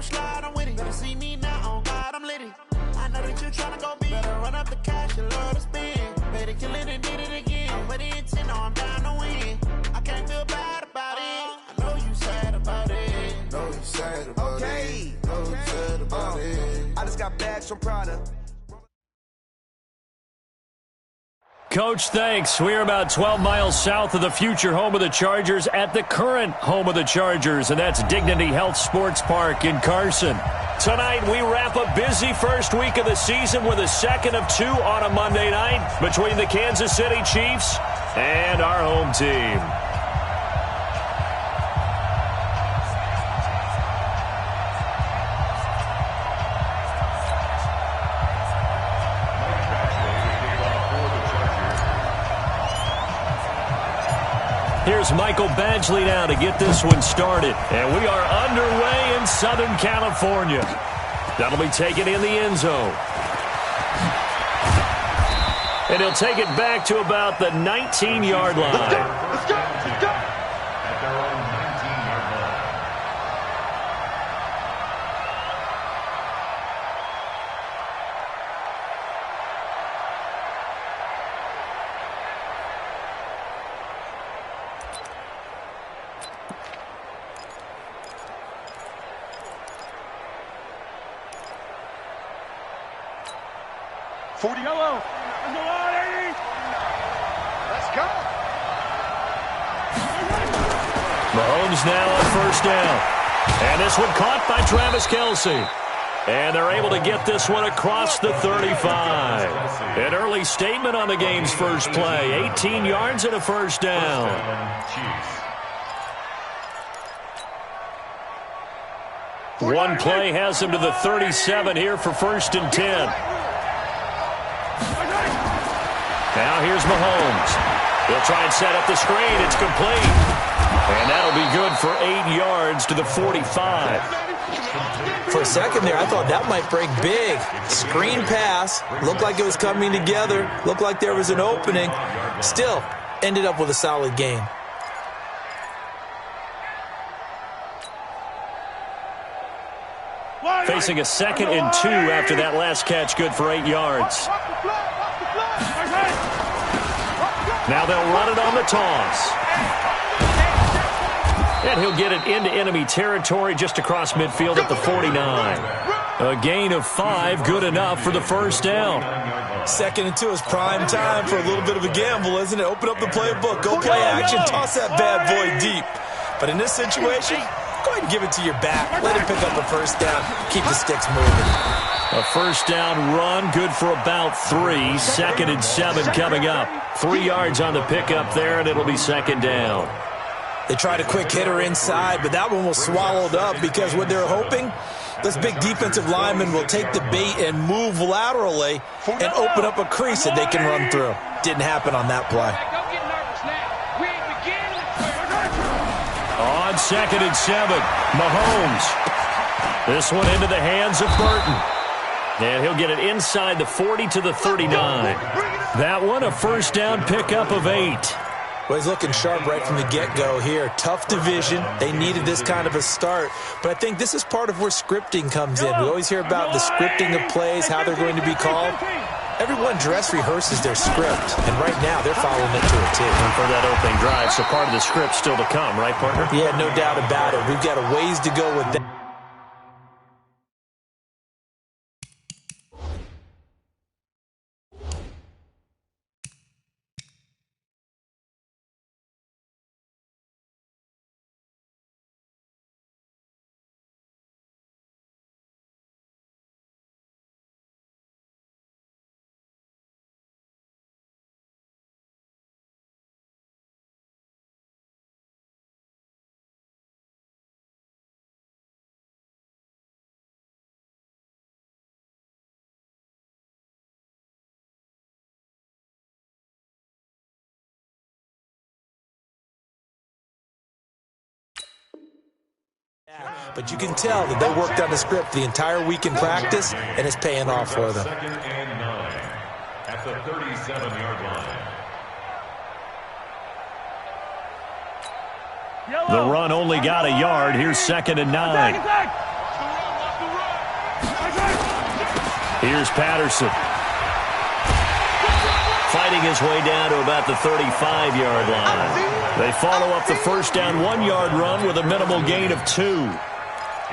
gon' slide, I'm with it. Better see me now, on God, I'm litty. I know that you tryna go big. Better run up the cash, you love to spend. Better kill it and did it again. I'm with it, 10, no, I'm down to win. I can't feel bad about it. I know you sad about it. Know you sad about it. Know you sad about it. I just got bags from Prada. Coach, thanks. We're about 12 miles south of the future home of the Chargers at the current home of the Chargers, and that's Dignity Health Sports Park in Carson. Tonight, we wrap a busy first week of the season with a second of two on a Monday night between the Kansas City Chiefs and our home team. Here's Michael Badgley now to get this one started. And we are underway in Southern California. That'll be taken in the end zone. And he'll take it back to about the 19-yard line. Let's go! Let's go! Let's go! At their own 19-yard line. Yellow. Let's go. Mahomes now on first down. And this one caught by Travis Kelce. And they're able to get this one across the 35. An early statement on the game's first play. 18 yards and a first down. One play has him to the 37 here for 1st and 10. Now here's Mahomes. He'll try and set up the screen. It's complete. And that'll be good for 8 yards to the 45. For a second there, I thought that might break big. Screen pass. Looked like it was coming together. Looked like there was an opening. Still, ended up with a solid game. Facing a 2nd and 2 after that last catch, good for 8 yards. Now they'll run it on the toss. And he'll get it into enemy territory just across midfield at the 49. A gain of 5, good enough for the first down. 2nd and 2 is prime time for a little bit of a gamble, isn't it? Open up the playbook, go play action, toss that bad boy deep. But in this situation, go ahead and give it to your back. Let him pick up the first down. Keep the sticks moving. A first down run, good for about 3. 2nd and 7 coming up. 3 yards on the pickup there, and it'll be 2nd down. They tried a quick hitter inside, but that one was swallowed up because what they're hoping, this big defensive lineman will take the bait and move laterally and open up a crease that they can run through. Didn't happen on that play. On 2nd and 7, Mahomes. This one into the hands of Burton. And he'll get it inside the 40 to the 39. That one, a first down pickup of 8. Well, he's looking sharp right from the get-go here. Tough division. They needed this kind of a start. But I think this is part of where scripting comes in. We always hear about the scripting of plays, how they're going to be called. Everyone dress rehearses their script, and right now they're following it to a T. And for that opening drive, so part of the script still to come, right, partner? Yeah, no doubt about it. We've got a ways to go with that. But you can tell that they worked on the script the entire week in practice, and it's paying off for them. 2nd and 9 at the 37-yard line. The run only got a yard. Here's 2nd and 9. is Patterson. Fighting his way down to about the 35-yard line. They follow up the first down 1-yard run with a minimal gain of 2.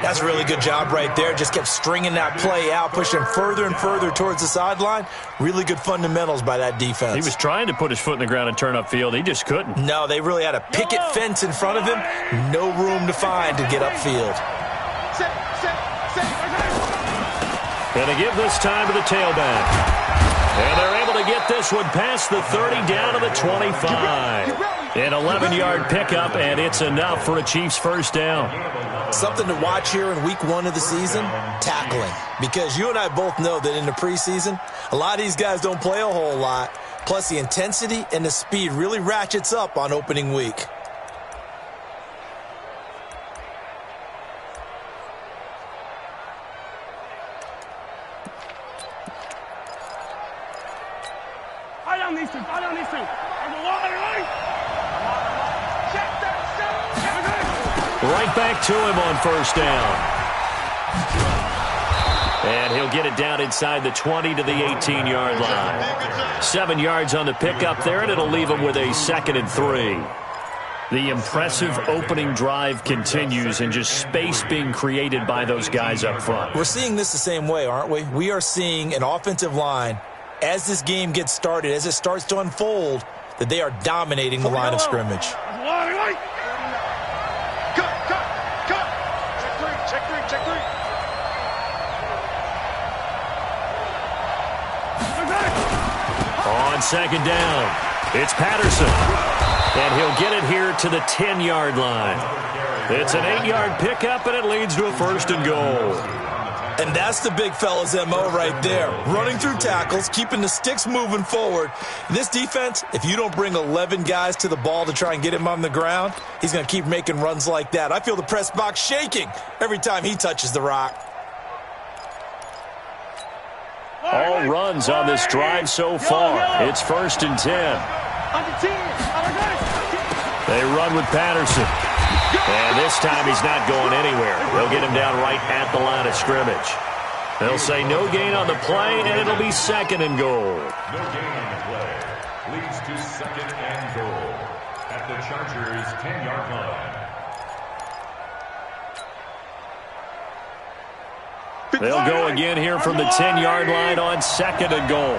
That's a really good job right there. Just kept stringing that play out, pushing him further and further towards the sideline. Really good fundamentals by that defense. He was trying to put his foot in the ground and turn upfield. He just couldn't. No, they really had a picket fence in front of him. No room to find to get upfield. And they give this time to the tailback. And they're able to get this one past the 30 down to the 25. An 11-yard pickup, and it's enough for a Chiefs first down. Something to watch here in week 1 of the season, tackling. Because you and I both know that in the preseason, a lot of these guys don't play a whole lot. Plus, the intensity and the speed really ratchets up on opening week. Right back to him on first down. And he'll get it down inside the 20 to the 18-yard line. 7 yards on the pickup there, and it'll leave him with a 2nd and 3. The impressive opening drive continues, and just space being created by those guys up front. We're seeing this the same way, aren't we? We are seeing an offensive line, as this game gets started, as it starts to unfold, that they are dominating the line of scrimmage. On second down, it's Patterson. And he'll get it here to the 10-yard line. It's an 8-yard pickup, and it leads to a 1st and goal. And that's the big fella's MO right there. Running through tackles, keeping the sticks moving forward. This defense, if you don't bring 11 guys to the ball to try and get him on the ground, he's going to keep making runs like that. I feel the press box shaking every time he touches the rock. All runs on this drive so far. It's 1st and 10. They run with Patterson. And this time he's not going anywhere. They'll get him down right at the line of scrimmage. They'll say no gain on the play, and it'll be 2nd and goal. No gain on the play. Leads to 2nd and goal at the Chargers' 10-yard line. They'll go again here from the 10-yard line on 2nd and goal.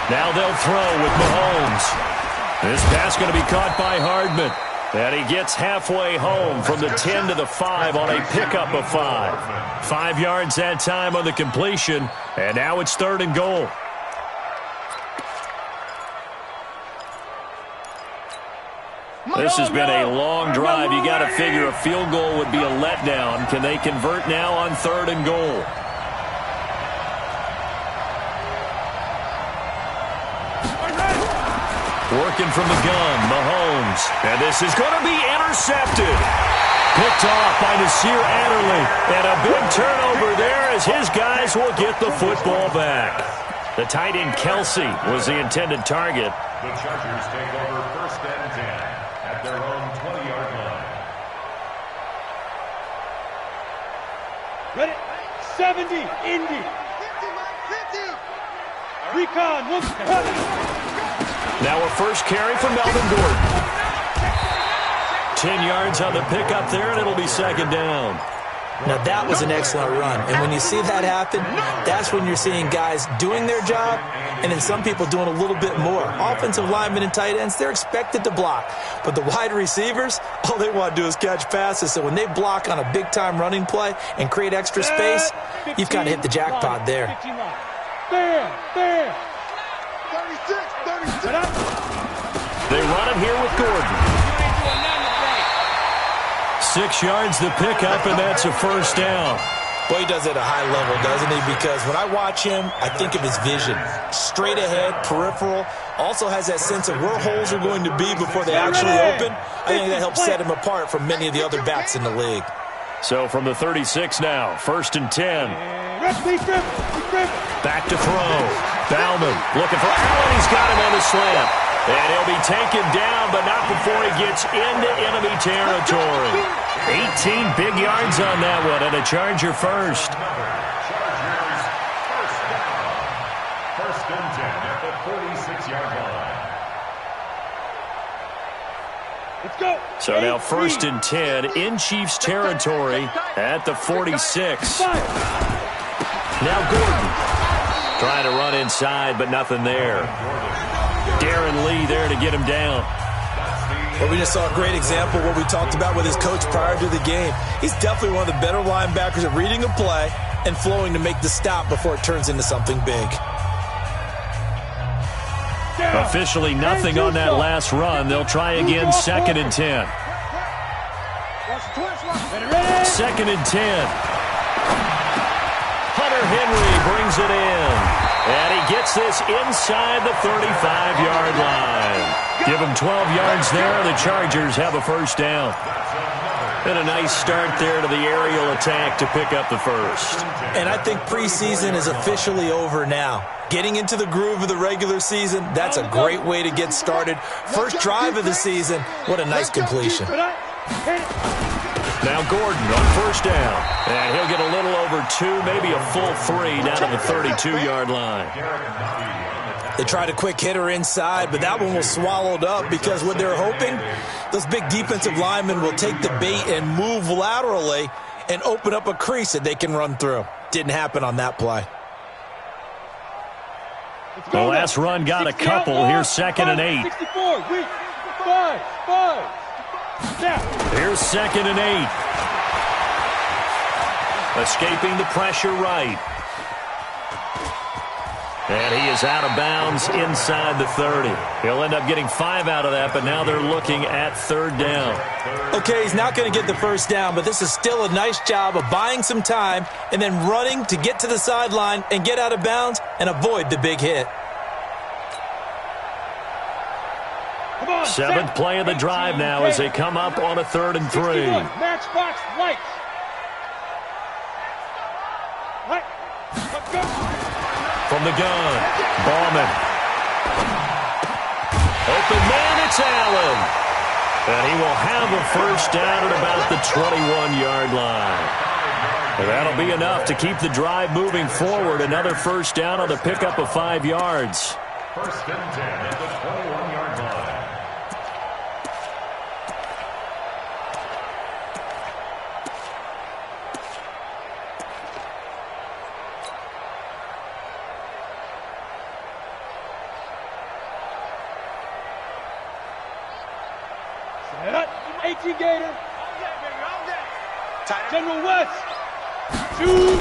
Now they'll throw with Mahomes. This pass going to be caught by Hardman. And he gets halfway home from the 10 to the 5 on a pickup of 5. 5 yards that time on the completion. And now it's 3rd and goal. This has been a long drive. You got to figure a field goal would be a letdown. Can they convert now on 3rd and goal? Working from the gun, Mahomes. And this is going to be intercepted. Picked off by Nasir Adderley. And a big turnover there as his guys will get the football back. The tight end Kelsey was the intended target. The Chargers take over 1st and 10 at their own 20-yard line. Ready? 70, Indy. 50. Recon. Now a first carry for Melvin Gordon. 10 yards on the pickup there, and it'll be 2nd down. Now that was an excellent run. And when you see that happen, that's when you're seeing guys doing their job and then some people doing a little bit more. Offensive linemen and tight ends, they're expected to block. But the wide receivers, all they want to do is catch passes. So when they block on a big-time running play and create extra space, you've kind of hit the jackpot there. There. 36. They run it here with Gordon. 6 yards the pickup, and that's a 1st down. Boy, he does it at a high level, doesn't he? Because when I watch him, I think of his vision. Straight ahead, peripheral. Also has that sense of where holes are going to be before they actually open. I think that helps set him apart from many of the other backs in the league. So from the 36 now, 1st and 10. Back to throw. Bauman looking for Allen. He's got him on the slant. And he'll be taken down, but not before he gets into enemy territory. 18 big yards on that one, and a Charger first. Chargers first down. First and 10 at the 46-yard line. Let's go. So now first and 10 in Chiefs territory at the 46. Now Gordon trying to run inside, but nothing there. Darren Lee there to get him down. Well, we just saw a great example of what we talked about with his coach prior to the game. He's definitely one of the better linebackers at reading a play and flowing to make the stop before it turns into something big. Officially nothing on that last run. They'll try again, second and 10. Second and 10. Hunter Henry brings it in. And he gets this inside the 35-yard line. Give him 12 yards there. The Chargers have a first down. And a nice start there to the aerial attack to pick up the first. And I think preseason is officially over now. Getting into the groove of the regular season, that's a great way to get started. First drive of the season, what a nice completion. Now Gordon on first down. And he'll get a little over 2, maybe a full 3 down to the 32-yard line. They tried a quick hitter inside, but that one was swallowed up because what they're hoping, those big defensive linemen will take the bait and move laterally and open up a crease that they can run through. Didn't happen on that play. The last run got a couple. Here's second and 8. 64, weak. 5. Here's second and 8. Escaping the pressure right. And he is out of bounds inside the 30. He'll end up getting 5 out of that, but now they're looking at third down. Okay, he's not going to get the first down, but this is still a nice job of buying some time and then running to get to the sideline and get out of bounds and avoid the big hit. Seventh play of the drive now as they come up on a 3rd and 3. Matchbox lights. From the gun, Ballman. Open man, it's Allen. And he will have a first down at about the 21-yard line. And that'll be enough to keep the drive moving forward. Another first down on the pickup of 5 yards. First and 10 at the 21-yard line. Set up. 18 Gator. General West. Shoot.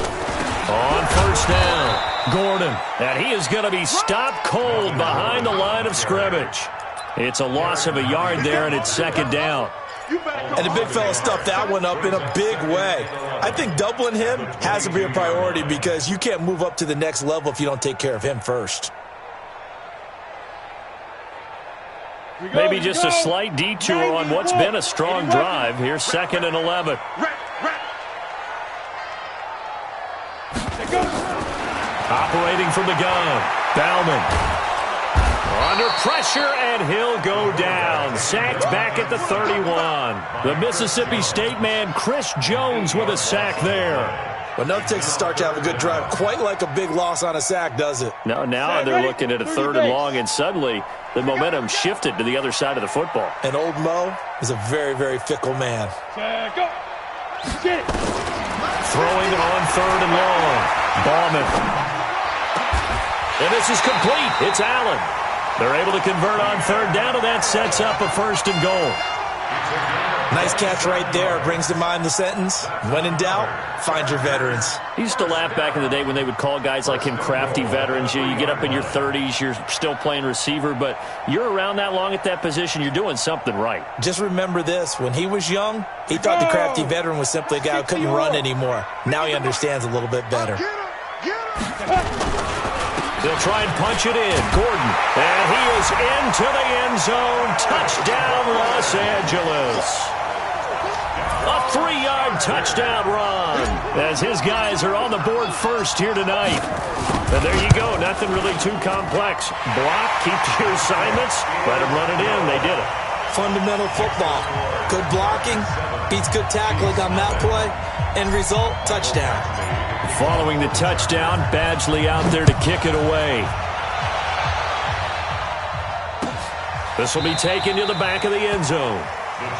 On first down, Gordon. And he is going to be stopped cold behind the line of scrimmage. It's a loss of a yard there, and it's second down. And the big fella stuffed that one up in a big way. I think doubling him has to be a priority because you can't move up to the next level if you don't take care of him first. Maybe just a slight detour on what's been a strong drive. Here's second and 11. Operating from the gun, Bauman. Under pressure, and he'll go down. Sacked back at the 31. The Mississippi State man, Chris Jones, with a sack there. But nothing takes a start to have a good drive quite like a big loss on a sack, does it? Now they're looking at a 3rd and long, and suddenly the momentum shifted to the other side of the football. And old Mo is a very, very fickle man. Go. Get it. Throwing it on 3rd and long. Ballman. And this is complete. It's Allen. They're able to convert on 3rd down, and that sets up a 1st and goal. Nice catch right there. Brings to mind the sentence, when in doubt, find your veterans. He used to laugh back in the day when they would call guys like him crafty veterans. You get up in your 30s, you're still playing receiver, but you're around that long at that position, you're doing something right. Just remember this. When he was young, he thought the crafty veteran was simply a guy who couldn't run anymore. Now he understands a little bit better. They'll try and punch it in. Gordon. And he is into the end zone. Touchdown, Los Angeles. A 3-yard touchdown run as his guys are on the board first here tonight. And there you go. Nothing really too complex. Block, keep to your assignments, let them run it in. They did it. Fundamental football. Good blocking beats good tackling on that play. End result, touchdown. Following the touchdown, Badgley out there to kick it away. This will be taken to the back of the end zone.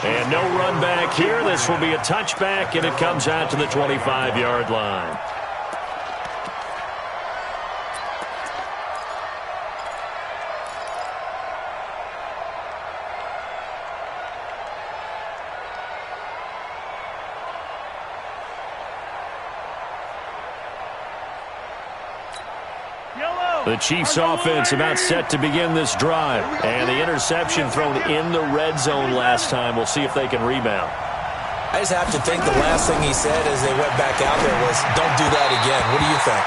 And no run back here. This will be a touchback, and it comes out to the 25-yard line. The Chiefs offense about set to begin this drive. And the interception thrown in the red zone last time. We'll see if they can rebound. I just have to think the last thing he said as they went back out there was, don't do that again. What do you think?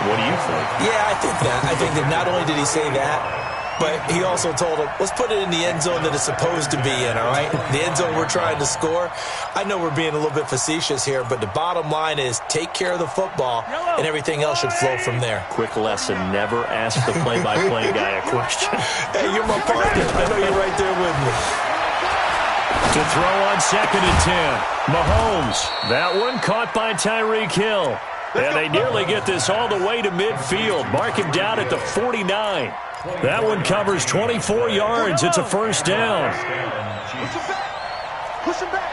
What do you think? Yeah, I think that. I think that not only did he say that, but he also told him, let's put it in the end zone that it's supposed to be in, all right? The end zone we're trying to score. I know we're being a little bit facetious here, but the bottom line is take care of the football, and everything else should flow from there. Quick lesson, never ask the play-by-play guy a question. Hey, you're my partner. I know you're right there with me. To throw on 2nd and 10. Mahomes. That one caught by Tyreek Hill. And they nearly get this all the way to midfield. Mark him down at the 49. That one covers 24 yards. It's a first down. Push him back.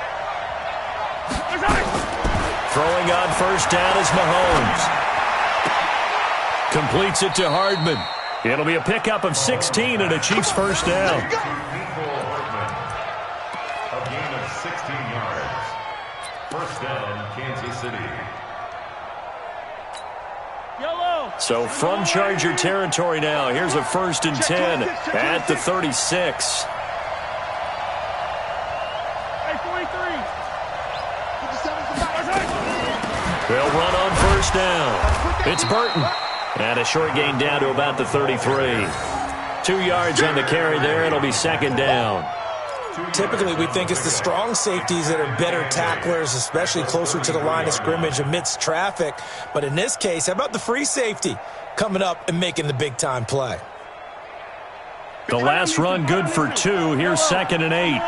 Throwing on first down is Mahomes. Completes it to Hardman. It'll be a pickup of 16 and a Chiefs first down. A gain of 16 yards. First down, Kansas City. So from Charger territory now, here's a 1st and 10 at the 36. They'll run on first down. It's Burton. And a short gain down to about the 33. 2 yards on the carry there. It'll be 2nd down. Typically, we think it's the strong safeties that are better tacklers, especially closer to the line of scrimmage amidst traffic. But in this case, how about the free safety coming up and making the big-time play? The last run good for 2. Here's 2nd and 8. You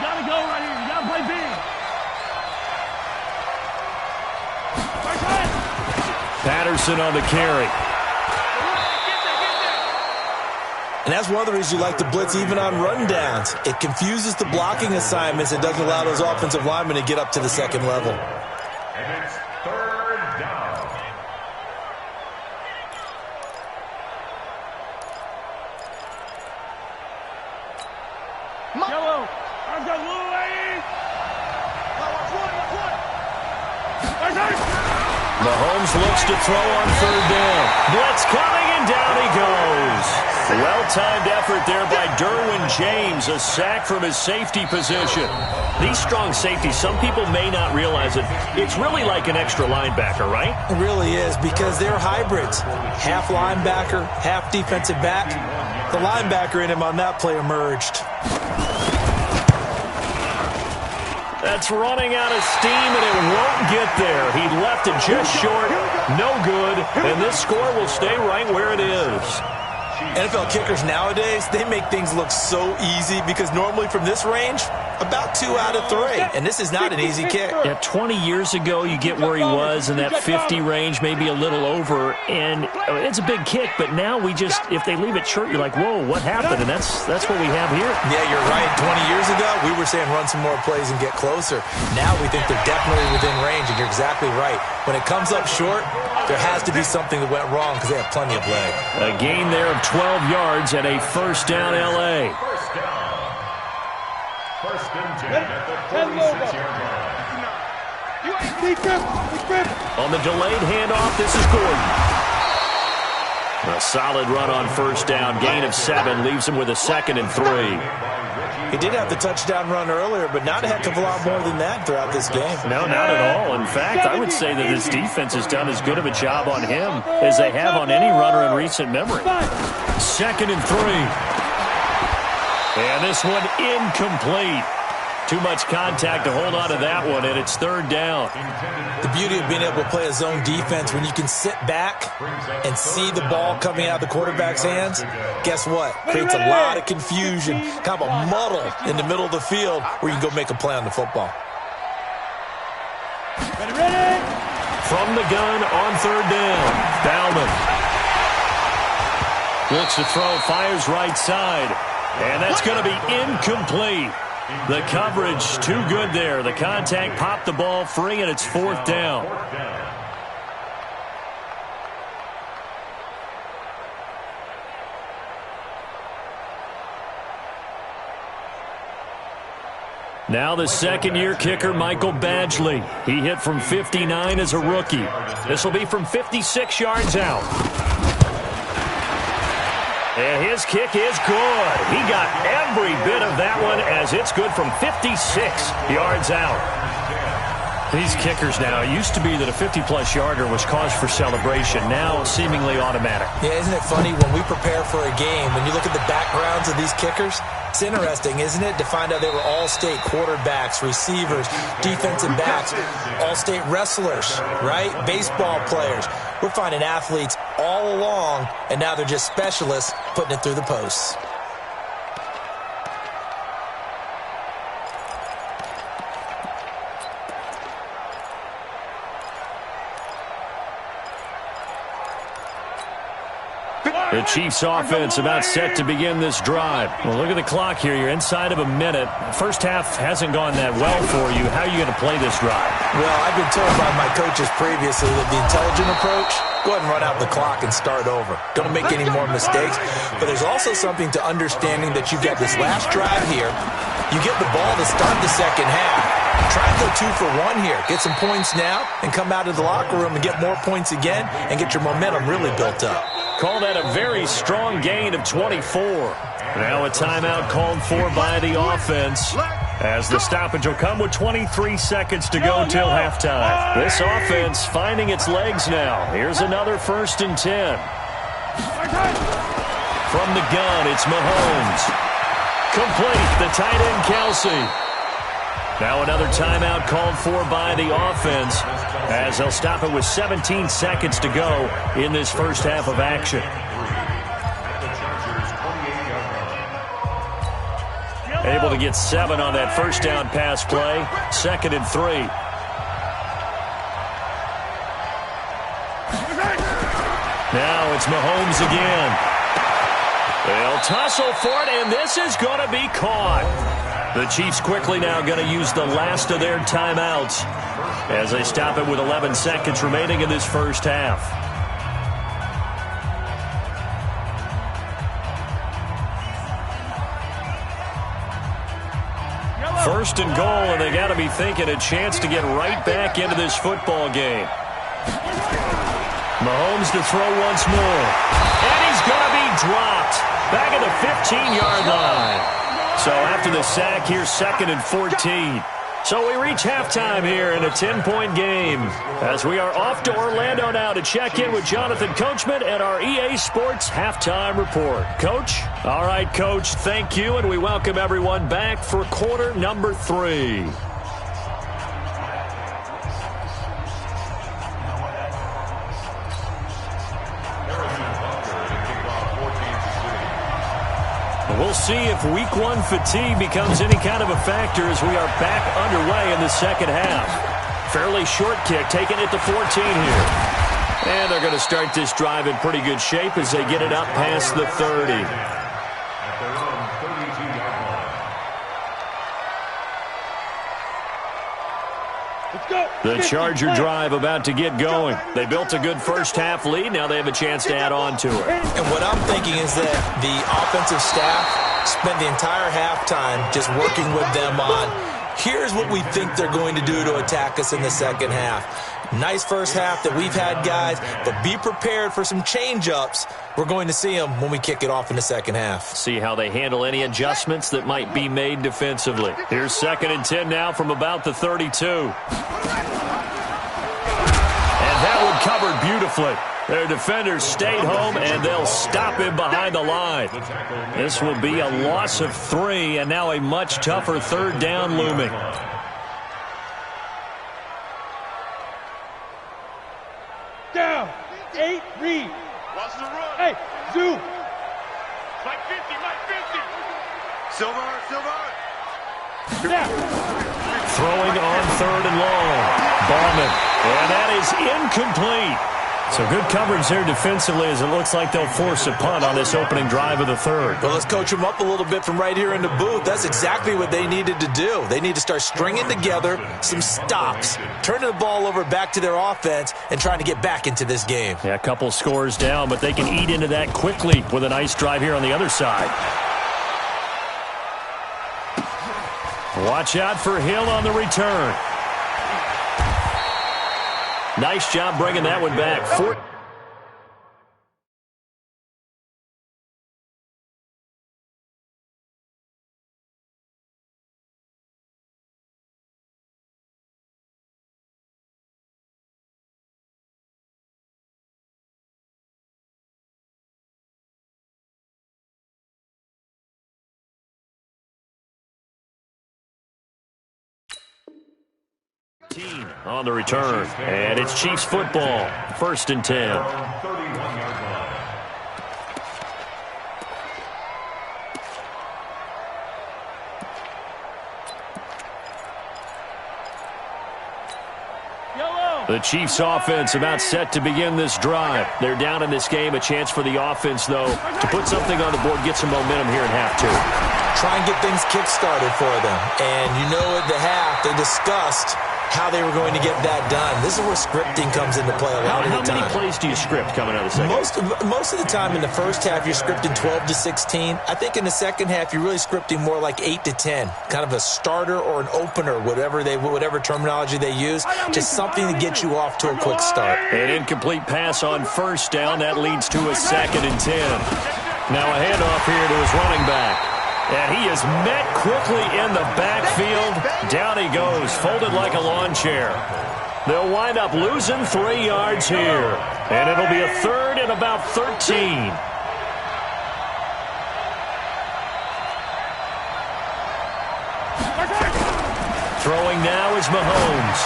gotta go right here. You gotta play big. Patterson on the carry. And that's one of the reasons you like to blitz even on rundowns. It confuses the blocking assignments. It doesn't allow those offensive linemen to get up to the second level. And it's 3rd down. Yellow. I've got little lane. Mahomes looks to throw on 3rd down. Blitz coming, and down he goes. Well-timed effort there by Derwin James, a sack from his safety position. These strong safeties, some people may not realize it. It's really like an extra linebacker, right? It really is, because they're hybrids. Half linebacker, half defensive back. The linebacker in him on that play emerged. That's running out of steam, and it won't get there. He left it just short. No good, and this score will stay right where it is. NFL kickers nowadays, they make things look so easy because normally from this range, about 2 out of 3. And this is not an easy kick. Yeah, 20 years ago, you get where he was in that 50 range, maybe a little over. And it's a big kick, but now we just, if they leave it short, you're like, whoa, what happened? And that's what we have here. Yeah, you're right. 20 years ago, we were saying run some more plays and get closer. Now we think they're definitely within range, and you're exactly right. When it comes up short, there has to be something that went wrong because they have plenty of leg. A gain there of 12 yards and a first down L.A. First down. 1st and 10 at the 46-yard line. On the delayed handoff, this is Gordon. A solid run on first down. Gain of 7 leaves him with a 2nd and 3. He did have the touchdown run earlier, but not a heck of a lot more than that throughout this game. No, not at all. In fact, I would say that this defense has done as good of a job on him as they have on any runner in recent memory. 2nd and 3. And this one incomplete. Too much contact to hold on to that one, and it's third down. The beauty of being able to play a zone defense when you can sit back and see the ball coming out of the quarterback's hands, guess what? Creates a lot of confusion, kind of a muddle in the middle of the field where you can go make a play on the football. Ready. From the gun on third down, Bauman looks to throw, fires right side, and that's going to be incomplete. The coverage too good there. The contact popped the ball free, and it's fourth down. Now the second-year kicker, Michael Badgley. He hit from 59 as a rookie. This will be from 56 yards out. And his kick is good. He got every bit of that one as it's good from 56 yards out. These kickers now, it used to be that a 50-plus yarder was cause for celebration. Now seemingly automatic. Yeah, isn't it funny when we prepare for a game, when you look at the backgrounds of these kickers, it's interesting, isn't it, to find out they were all-state quarterbacks, receivers, defensive backs, all-state wrestlers, right? Baseball players. We're finding athletes all along, and now they're just specialists putting it through the posts. The Chiefs offense about set to begin this drive. Well, look at the clock here. You're inside of a minute. First half hasn't gone that well for you. How are you going to play this drive? Well, I've been told by my coaches previously that the intelligent approach, go ahead and run out the clock and start over. Don't make any more mistakes. But there's also something to understanding that you've got this last drive here. You get the ball to start the second half. Try and go 2 for 1 here. Get some points now and come out of the locker room and get more points again and get your momentum really built up. Call that a very strong gain of 24. Now a timeout called for by the offense as the stoppage will come with 23 seconds to go till halftime. This offense finding its legs now. Here's another 1st and 10. From the gun, it's Mahomes. Complete, the tight end Kelsey. Now another timeout called for by the offense as they'll stop it with 17 seconds to go in this first half of action. Able to get 7 on that first down pass play. 2nd and 3. Now it's Mahomes again. They'll tussle for it, and this is going to be caught. The Chiefs quickly now going to use the last of their timeouts as they stop it with 11 seconds remaining in this first half. First and goal, and they got to be thinking a chance to get right back into this football game. Mahomes to throw once more. And he's going to be dropped back at the 15-yard line. So after the sack, here's 2nd and 14. So we reach halftime here in a 10-point game as we are off to Orlando now to check in with Jonathan Coachman and our EA Sports Halftime Report. Coach? All right, Coach, thank you, and we welcome everyone back for quarter number 3. We'll see if week 1 fatigue becomes any kind of a factor as we are back underway in the second half. Fairly short kick, taking it to 14 here. And they're going to start this drive in pretty good shape as they get it up past the 30. The Charger drive about to get going. They built a good first half lead. Now they have a chance to add on to it. And what I'm thinking is that the offensive staff spent the entire halftime just working with them on, here's what we think they're going to do to attack us in the second half. Nice first half that we've had, guys, but be prepared for some change-ups. We're going to see them when we kick it off in the second half. See how they handle any adjustments that might be made defensively. Here's 2nd and 10 now from about the 32. And that one covered beautifully. beautifully. Their defenders stayed home, and they'll stop him behind the line. This will be a loss of 3, and now a much tougher third down looming. Down. 8, read. Watch the run. Hey, zoom. Like 50, like 50. Silver. Snap. Throwing on 3rd and long. Ballman. And that is incomplete. So good coverage there defensively as it looks like they'll force a punt on this opening drive of the 3rd. Well, let's coach them up a little bit from right here in the booth. That's exactly what they needed to do. They need to start stringing together some stops, turning the ball over back to their offense, and trying to get back into this game. Yeah, a couple scores down, but they can eat into that quickly with a nice drive here on the other side. Watch out for Hill on the return. Nice job bringing that one back. On the return, and it's Chiefs football. 1st and 10. 31-yard line. The Chiefs offense about set to begin this drive. They're down in this game. A chance for the offense, though, to put something on the board, get some momentum here in half 2. Try and get things kick-started for them. And you know at the half, they discussed how they were going to get that done. This is where scripting comes into play a lot of the time. How many plays do you script coming out of the second? Most of the time in the first half, you're scripting 12 to 16. I think in the second half, you're really scripting more like 8 to 10. Kind of a starter or an opener, whatever terminology they use. Just something to get you off to a quick start. An incomplete pass on 1st down. That leads to a 2nd and 10. Now a handoff here to his running back. And he is met quickly in the backfield. Down he goes, folded like a lawn chair. They'll wind up losing 3 yards here. And it'll be a 3rd and about 13. Throwing now is Mahomes.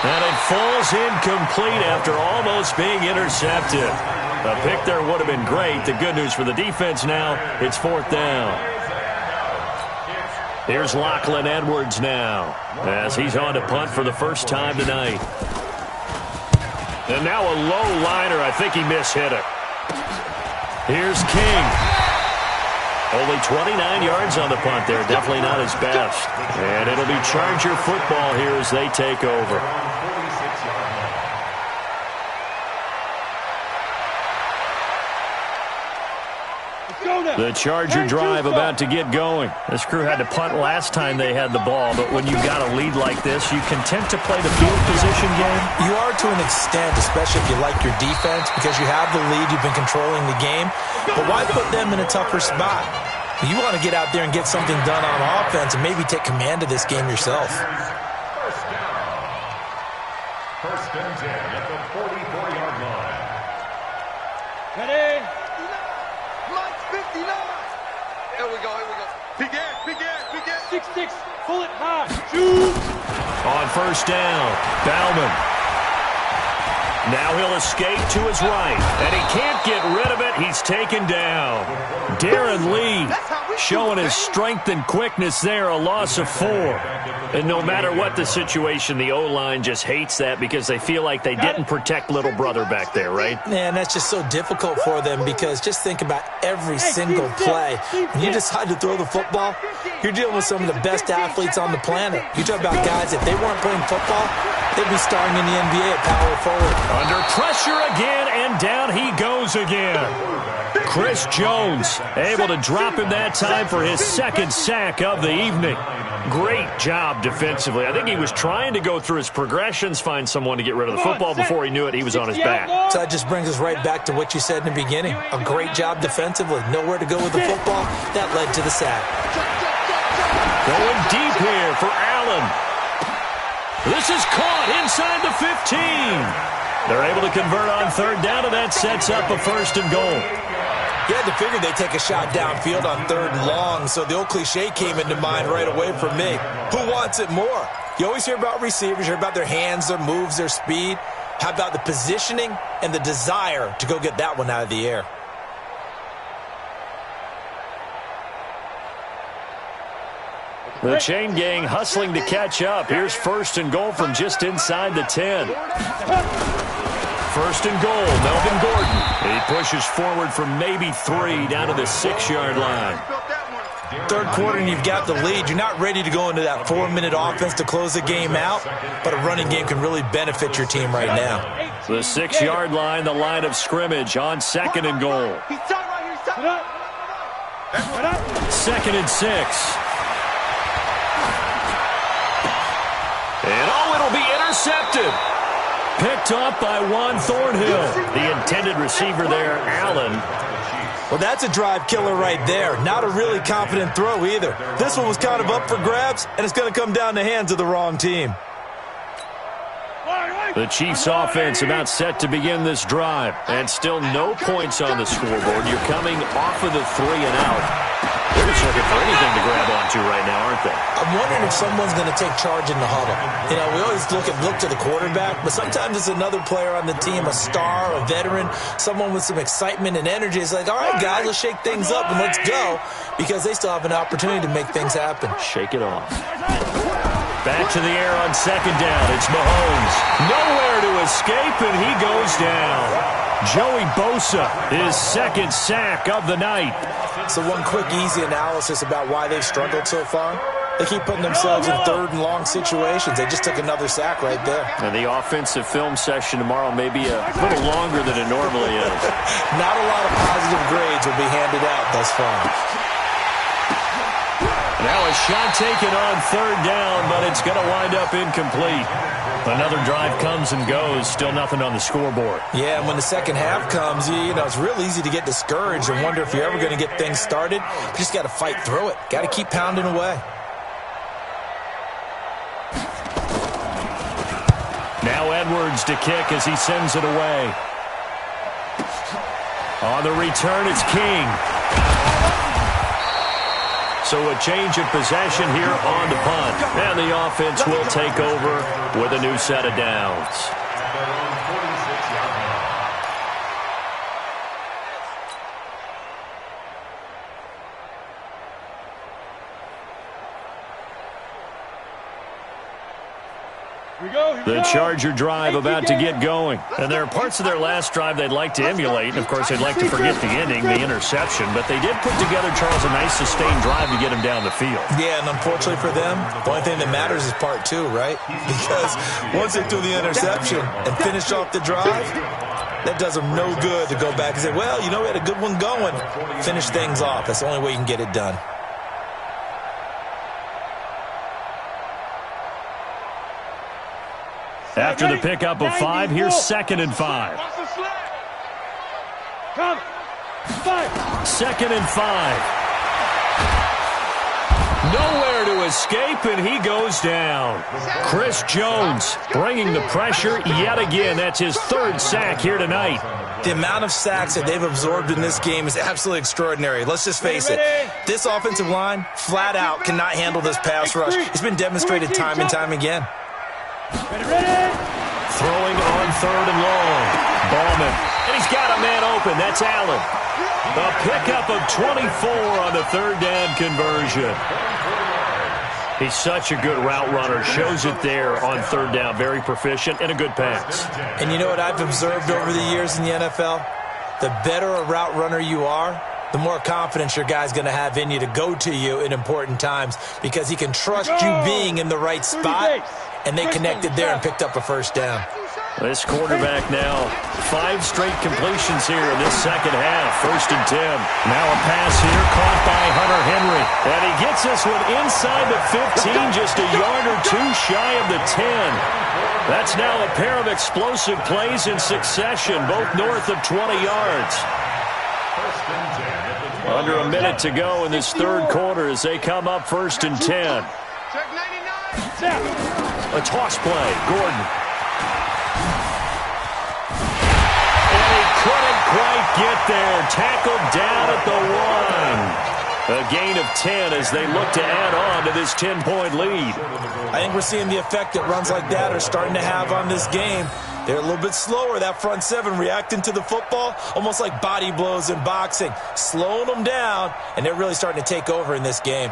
And it falls incomplete after almost being intercepted. A pick there would have been great. The good news for the defense now, it's 4th down. Here's Lachlan Edwards now as he's on to punt for the first time tonight. And now a low liner. I think he mishit it. Here's King. Only 29 yards on the punt there. Definitely not his best. And it'll be Charger football here as they take over. The Charger drive about to get going. This crew had to punt last time they had the ball, but when you've got a lead like this, you content to play the field position game? You are to an extent, especially if you like your defense, because you have the lead, you've been controlling the game. But why put them in a tougher spot? You want to get out there and get something done on offense and maybe take command of this game yourself. First and 10 at the 44-yard line. Ready? 59. Here we go. Begin. 6-6. Pull it high. Shoot. On 1st down, Bauman. Now he'll escape to his right, and he can't get rid of it. He's taken down. Darren Lee showing his strength and quickness there, a loss of 4. And no matter what the situation, the O-line just hates that because they feel like they didn't protect little brother back there, right? Man, that's just so difficult for them because just think about every single play. When you decide to throw the football, you're dealing with some of the best athletes on the planet. You talk about guys, if they weren't playing football, they'd be starring in the NBA at power forward. Under pressure again, and down he goes again. Chris Jones able to drop him that time for his 2nd sack of the evening. Great job defensively. I think he was trying to go through his progressions, find someone to get rid of the football. Before he knew it, he was on his back. So that just brings us right back to what you said in the beginning. A great job defensively. Nowhere to go with the football. That led to the sack. Going deep here for Allen. This is caught inside the 15. They're able to convert on third down, and that sets up a 1st and goal. You had to figure they'd take a shot downfield on 3rd and long, so the old cliche came into mind right away for me. Who wants it more? You always hear about receivers, you hear about their hands, their moves, their speed. How about the positioning and the desire to go get that one out of the air? The chain gang hustling to catch up. Here's 1st and goal from just inside the 10. 1st and goal, Melvin Gordon. He pushes forward from maybe 3 down to the 6-yard line. 3rd quarter and you've got the lead. You're not ready to go into that 4-minute offense to close the game out, but a running game can really benefit your team right now. The 6-yard line, the line of scrimmage on 2nd and goal. 2nd and 6. And it'll be intercepted. Picked up by Juan Thornhill. The intended receiver there, Allen. Well, that's a drive killer right there. Not a really confident throw either. This one was kind of up for grabs, and it's going to come down the hands of the wrong team. The Chiefs offense about set to begin this drive. And still no points on the scoreboard. You're coming off of the 3 and out. They're just looking for anything to grab onto right now, aren't they? I'm wondering if someone's going to take charge in the huddle. You know, we always look to the quarterback, but sometimes it's another player on the team, a star, a veteran, someone with some excitement and energy. It's like, all right, guys, let's shake things up and let's go, because they still have an opportunity to make things happen. Shake it off. Back to the air on 2nd down. It's Mahomes. Nowhere to escape, and he goes down. Joey Bosa, his 2nd sack of the night. So one quick, easy analysis about why they've struggled so far. They keep putting themselves in 3rd and long situations. They just took another sack right there. And the offensive film session tomorrow may be a little longer than it normally is. Not a lot of positive grades will be handed out thus far. Now a shot taken on 3rd down, but it's going to wind up incomplete. Another drive comes and goes, still nothing on the scoreboard. Yeah, and when the second half comes, you know, it's real easy to get discouraged and wonder if you're ever going to get things started. You just got to fight through it. Got to keep pounding away. Now Edwards to kick as he sends it away. On the return, it's King. So a change of possession here on the punt. And the offense will take over with a new set of downs. The Charger drive about to get going. And there are parts of their last drive they'd like to emulate. And, of course, they'd like to forget the ending, the interception. But they did put together, Charles, a nice sustained drive to get him down the field. Yeah, and unfortunately for them, the only thing that matters is part 2, right? Because once they threw the interception and finished off the drive, that does them no good to go back and say, well, you know, we had a good one going. Finish things off. That's the only way you can get it done. After the pickup of 5, here's 2nd and 5. 2nd and 5. Nowhere to escape, and he goes down. Chris Jones bringing the pressure yet again. That's his 3rd sack here tonight. The amount of sacks that they've absorbed in this game is absolutely extraordinary. Let's just face it. This offensive line, flat out, cannot handle this pass rush. It's been demonstrated time and time again. Throwing on 3rd and long. Ballman. And he's got a man open. That's Allen. A pickup of 24 on the 3rd down conversion. He's such a good route runner. Shows it there on 3rd down. Very proficient and a good pass. And you know what I've observed over the years in the NFL? The better a route runner you are, the more confidence your guy's going to have in you to go to you in important times, because he can trust you being in the right spot, and they connected there and picked up a 1st down. This quarterback now, 5 straight completions here in this second half. 1st and 10. Now a pass here caught by Hunter Henry. And he gets this one inside the 15, just a yard or 2 shy of the 10. That's now a pair of explosive plays in succession, both north of 20 yards. Under a minute to go in this 3rd quarter as they come up 1st and 10. A toss play, Gordon. couldn't quite get there. Tackled down at the 1. A gain of 10 as they look to add on to this 10-point lead. I think we're seeing the effect that runs like that are starting to have on this game. They're a little bit slower, that front seven, reacting to the football, almost like body blows in boxing, slowing them down, and they're really starting to take over in this game.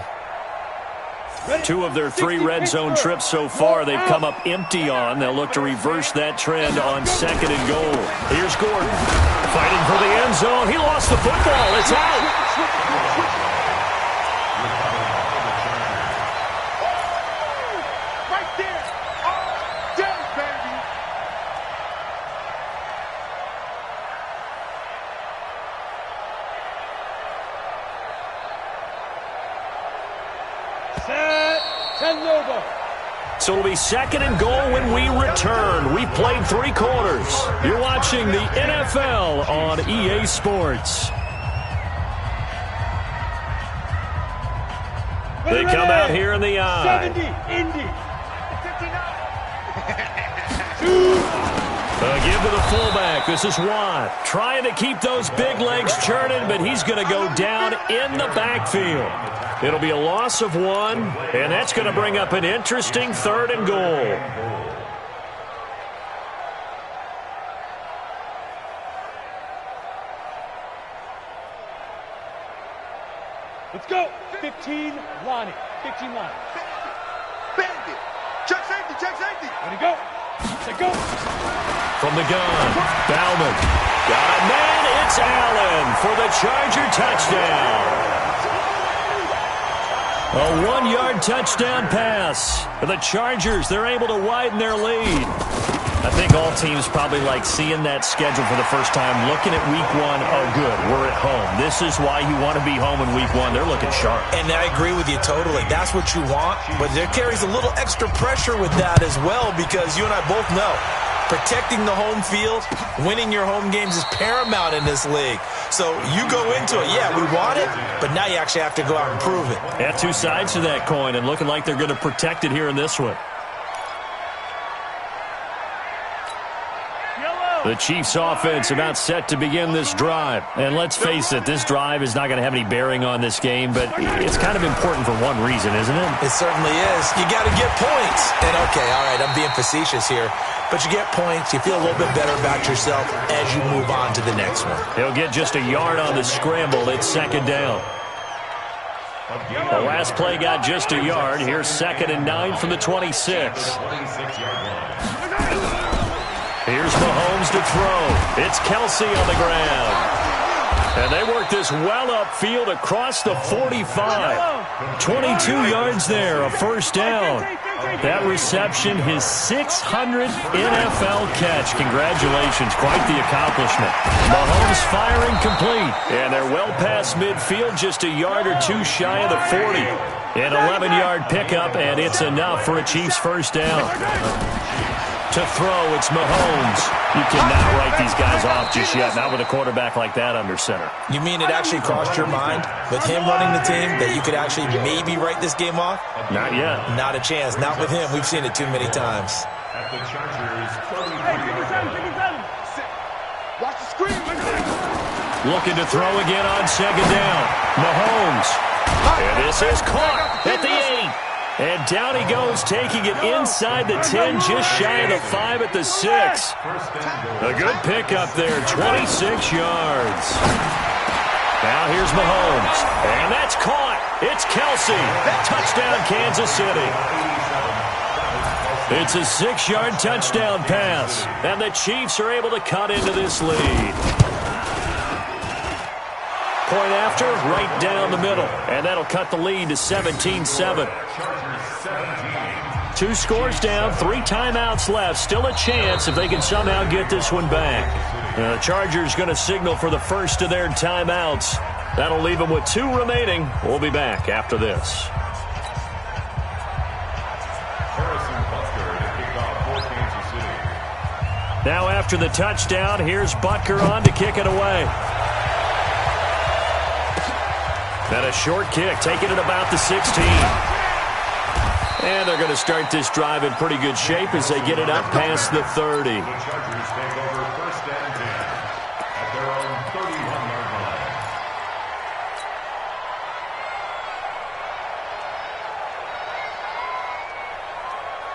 2 of their 3 red zone trips so far they've come up empty on. They'll look to reverse that trend on 2nd and goal. Here's Gordon fighting for the end zone. He lost the football. It's out. So it'll be 2nd and goal when we return. We've played 3 quarters. You're watching the NFL on EA Sports. They come out here in the eye. 70, Indy. Give to the fullback. This is Watt. Trying to keep those big legs churning, but he's going to go down in the backfield. It'll be a loss of 1, and that's going to bring up an interesting 3rd and goal. Let's go. 15, Lonnie. 15, Lonnie. Bandit. Check safety, check safety. Ready to go. Let go. From the gun, Bauman. Got a man, it's Allen for the Charger touchdown. A 1-yard touchdown pass. The Chargers, they're able to widen their lead. I think all teams probably like seeing that schedule for the first time, looking at week 1. Oh, good, we're at home. This is why you want to be home in week 1. They're looking sharp. And I agree with you totally. That's what you want, but there carries a little extra pressure with that as well, because you and I both know protecting the home field, winning your home games is paramount in this league. So you go into it, yeah, we want it, but now you actually have to go out and prove it. Yeah, 2 sides to that coin, and looking like they're going to protect it here in this one. The Chiefs offense about set to begin this drive. And let's face it, this drive is not going to have any bearing on this game, but it's kind of important for one reason, isn't it? It certainly is. You got to get points. And okay, all right, I'm being facetious here, but you get points, you feel a little bit better about yourself as you move on to the next one. He'll get just a yard on the scramble. It's 2nd down. The last play got just a yard. Here's 2nd and 9 from the 26. Here's Mahomes to throw. It's Kelsey on the ground. And they work this well upfield across the 45. 22 yards there, a first down. That reception, his 600th NFL catch. Congratulations, quite the accomplishment. Mahomes firing complete. And they're well past midfield, just a yard or 2 shy of the 40. An 11-yard pickup, and it's enough for a Chiefs first down. To throw, it's Mahomes. You cannot write these guys off just yet, not with a quarterback like that under center. You mean it actually crossed your mind with him running the team that you could actually maybe write this game off? Not yet. Not a chance. Not with him. We've seen it too many times. At the Chargers, Watch the screen. Looking to throw again on 2nd down. Mahomes. And this is caught at the 8. And down he goes, taking it inside the 10, just shy of the 5 at the 6. A good pickup there, 26 yards. Now here's Mahomes. And that's caught. It's Kelsey. Touchdown, Kansas City. It's a 6-yard touchdown pass. And the Chiefs are able to cut into this lead. Point after, right down the middle. And that'll cut the lead to 17-7. 2 scores down, 3 timeouts left. Still a chance if they can somehow get this one back. The Chargers going to signal for the first of their timeouts. That'll leave them with 2 remaining. We'll be back after this. Now after the touchdown, here's Butker on to kick it away. And a short kick, taking it about the 16. And they're going to start this drive in pretty good shape as they get it up past the 30.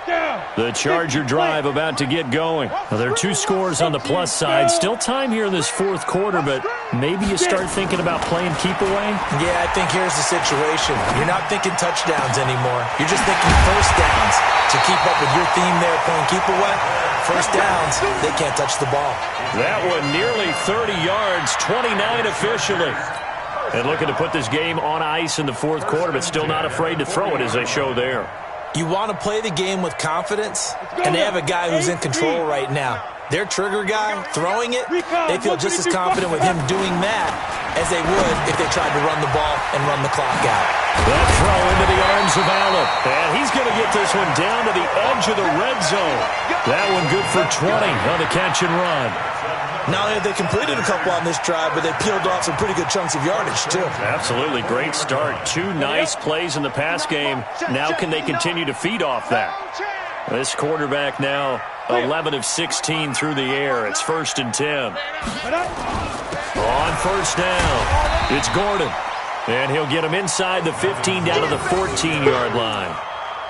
The Charger drive about to get going. Well, there are 2 scores on the plus side. Still time here in this fourth quarter, but maybe you start thinking about playing keep away? Yeah, I think here's the situation. You're not thinking touchdowns anymore. You're just thinking first downs. To keep up with your theme there, playing keep away, first downs, they can't touch the ball. That one nearly 30 yards, 29 officially. And looking to put this game on ice in the fourth quarter, but still not afraid to throw it as they show there. You want to play the game with confidence, and they have a guy who's in control right now. Their trigger guy, throwing it, they feel just as confident with him doing that as they would if they tried to run the ball and run the clock out. That throw into the arms of Allen. And he's going to get this one down to the edge of the red zone. That one good for 20 on the catch and run. Not only have they completed a couple on this drive, but they peeled off some pretty good chunks of yardage, too. Absolutely. Great start. 2 nice plays in the pass game. Now can they continue to feed off that? This quarterback now 11 of 16 through the air. It's 1st and 10. On first down, it's Gordon. And he'll get him inside the 15 down to the 14-yard line.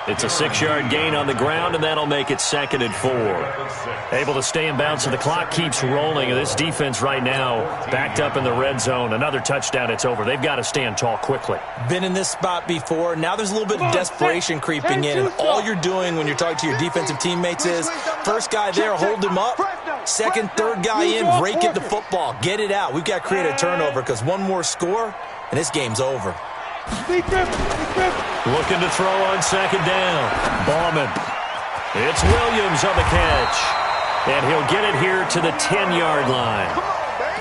It's a 6-yard gain on the ground, and that'll make it 2nd and 4. Able to stay in bounds, so the clock keeps rolling. And this defense right now backed up in the red zone. Another touchdown, it's over. They've got to stand tall quickly. Been in this spot before. Now there's a little bit of desperation creeping in. And all you're doing when you're talking to your defensive teammates is, first guy there, hold him up. Second, third guy in, rake at the football. Get it out. We've got to create a turnover because one more score, and this game's over. Looking to throw on 2nd down. Bauman. It's Williams on the catch. And he'll get it here to the 10-yard line.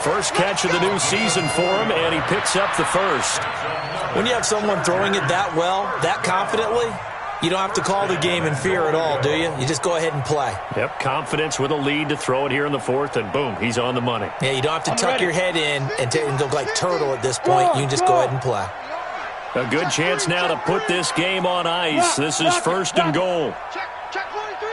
First catch of the new season for him, and he picks up the first. When you have someone throwing it that well, that confidently, you don't have to call the game in fear at all, do you? You just go ahead and play. Yep, confidence with a lead to throw it here in the fourth, and boom, he's on the money. Yeah, you don't have to tuck your head in and look like turtle at this point. You can just go ahead and play. A good chance now to put this game on ice. This is 1st and goal. Check 43.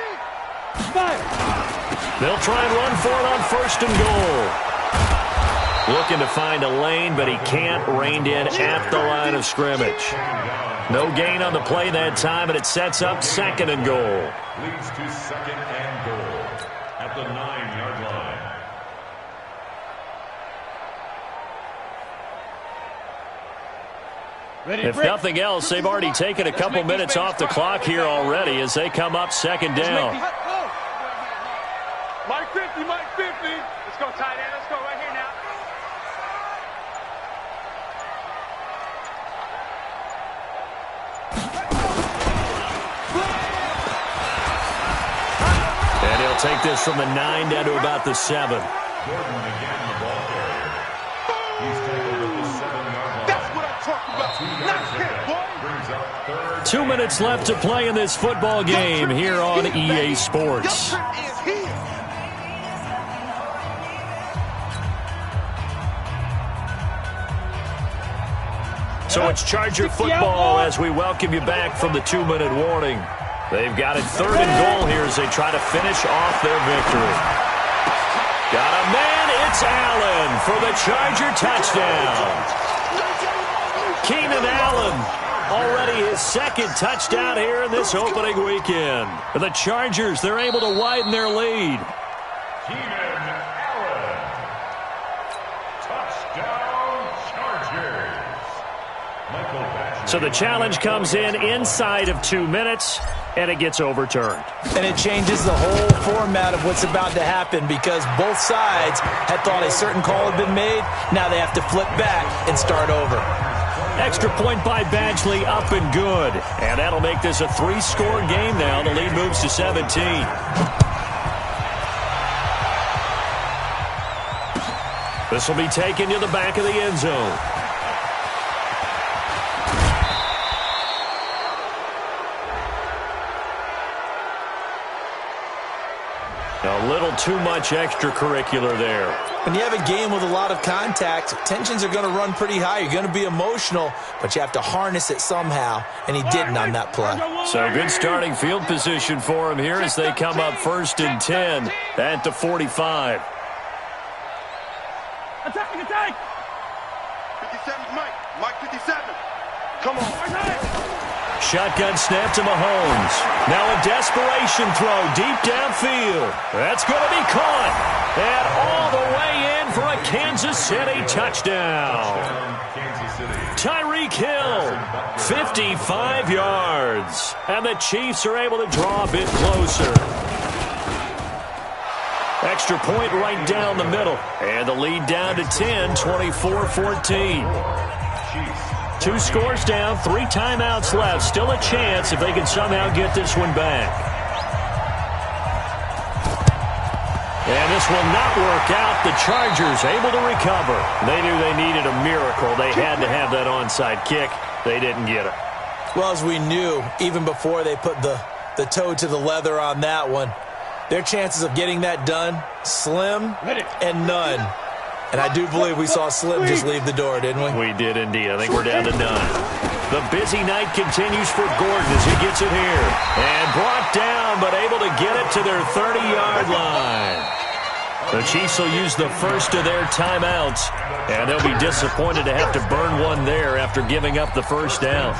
They'll try and run for it on 1st and goal. Looking to find a lane, but he can't. Reined in at the line of scrimmage. No gain on the play that time, and it sets up 2nd and goal. Leads to 2nd and goal at the 9-yard line. If nothing else, they've already taken a couple minutes off the clock here already as they come up 2nd down. Mike 50, Mike 50. Let's go, tight end. Let's go right here now. And he'll take this from the 9 down to about the 7. Gordon again, the ball carrier. He's tackled at the 7-yard line. That's what I'm talking about. Nice hit, boy. Brings up 3rd. 2 minutes left to play in this football game here on EA Sports. So it's Charger football as we welcome you back from the 2-minute warning. They've got it 3rd and goal here as they try to finish off their victory. Got a man, it's Allen for the Charger touchdown. Keenan Allen, already his 2nd touchdown here in this opening weekend. For the Chargers, they're able to widen their lead. Keenan Allen. Touchdown, Chargers. Michael Batchelor. So the challenge comes in inside of 2 minutes, and it gets overturned. And it changes the whole format of what's about to happen because both sides had thought a certain call had been made. Now they have to flip back and start over. Extra point by Badgley, up and good. And that'll make this a 3-score game now. The lead moves to 17. This will be taken to the back of the end zone. A little too much extracurricular there. When you have a game with a lot of contact, tensions are going to run pretty high. You're going to be emotional, but you have to harness it somehow, and he didn't on that play. So good starting field position for him here as they come up 1st and 10 at the 45. Attack! 57's Mike. Mike 57. Come on. Shotgun snap to Mahomes. Now a desperation throw deep downfield. That's going to be caught. And all the way in for a Kansas City touchdown. Tyreek Hill, 55 yards. And the Chiefs are able to draw a bit closer. Extra point right down the middle. And the lead down to 10, 24-14. 2 scores down, 3 timeouts left. Still a chance if they can somehow get this one back. And this will not work out. The Chargers able to recover. They knew they needed a miracle. They had to have that onside kick. They didn't get it. Well, as we knew, even before they put the toe to the leather on that one, their chances of getting that done, slim and none. And I do believe we saw Slim just leave the door, didn't we? We did indeed. I think we're down to none. The busy night continues for Gordon as he gets it here. And brought down, but able to get it to their 30-yard line. The Chiefs will use the first of their timeouts, and they'll be disappointed to have to burn one there after giving up the first down.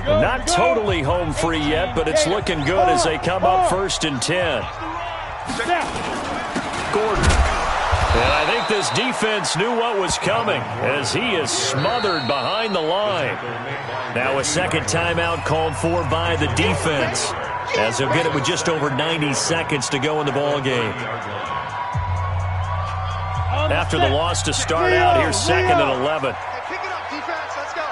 Not totally home free yet, but it's looking good as they come up 1st and 10. Gordon. And I think this defense knew what was coming as he is smothered behind the line. Now a second timeout called for by the defense as they'll get it with just over 90 seconds to go in the ball game. After the loss to start out, here's 2nd and 11. Pick it up, defense. Let's go.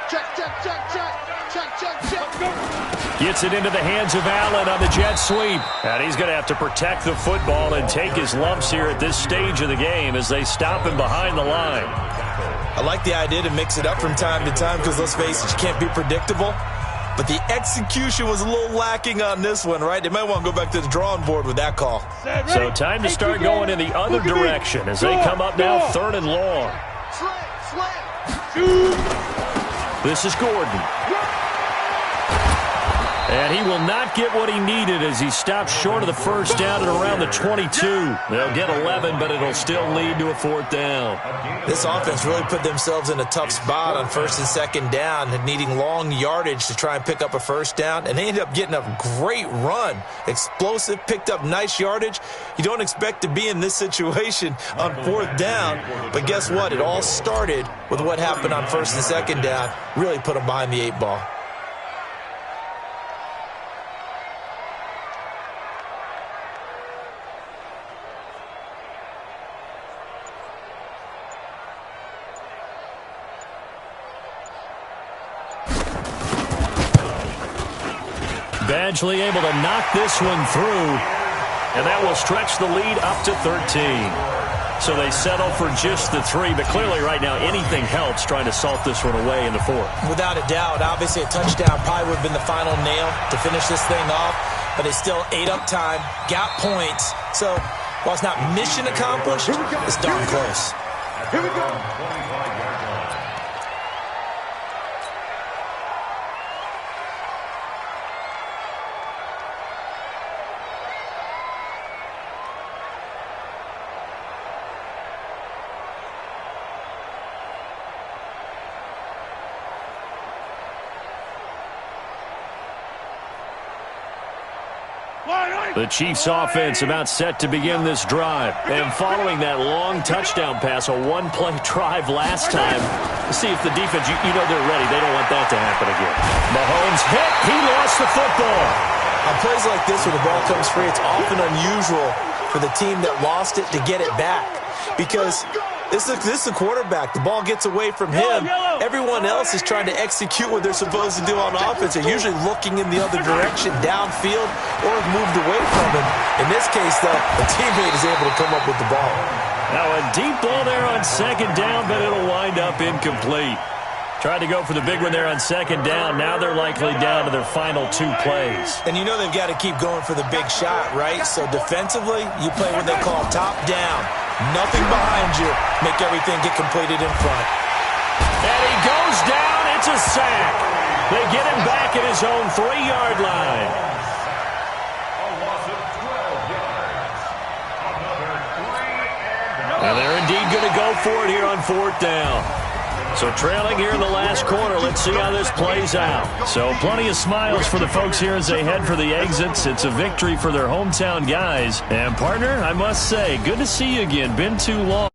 Check, check, check, check. Check, check, check. Gets it into the hands of Allen on the jet sweep. And he's going to have to protect the football and take his lumps here at this stage of the game as they stop him behind the line. I like the idea to mix it up from time to time because, let's face it, you can't be predictable. But the execution was a little lacking on this one, right? They might want to go back to the drawing board with that call. So time to start going in the other direction as they come up now 3rd and long. This is Gordon. And he will not get what he needed as he stops short of the first down at around the 22. They'll get 11, but it'll still lead to a 4th down. This offense really put themselves in a tough spot on 1st and 2nd down, needing long yardage to try and pick up a first down, and they ended up getting a great run. Explosive, picked up nice yardage. You don't expect to be in this situation on 4th down, but guess what? It all started with what happened on 1st and 2nd down. Really put them behind the 8 ball. Badgley able to knock this one through, and that will stretch the lead up to 13. So they settle for just the 3, but clearly right now anything helps trying to salt this one away in the 4th. Without a doubt, obviously a touchdown probably would have been the final nail to finish this thing off, but they still ate up time, got points. So while it's not mission accomplished, it's darn close. Here we go. The Chiefs offense about set to begin this drive. And following that long touchdown pass, a one-play drive last time, to see if the defense, you know they're ready. They don't want that to happen again. Mahomes hit. He lost the football. On plays like this where the ball comes free, it's often unusual for the team that lost it to get it back. Because this is the quarterback. The ball gets away from him. Everyone else is trying to execute what they're supposed to do on offense. They're usually looking in the other direction, downfield, or have moved away from him. In this case, though, the teammate is able to come up with the ball. Now a deep ball there on 2nd down, but it'll wind up incomplete. Tried to go for the big one there on 2nd down. Now they're likely down to their final 2 plays. And you know they've got to keep going for the big shot, right? So defensively, you play what they call top down. Nothing behind you. Make everything get completed in front. And he goes down. It's a sack. They get him back at his own 3-yard line. A loss of 12 yards. And they're indeed going to go for it here on 4th down. So trailing here in the last quarter. Let's see how this plays out. So plenty of smiles for the folks here as they head for the exits. It's a victory for their hometown guys. And, partner, I must say, good to see you again. Been too long.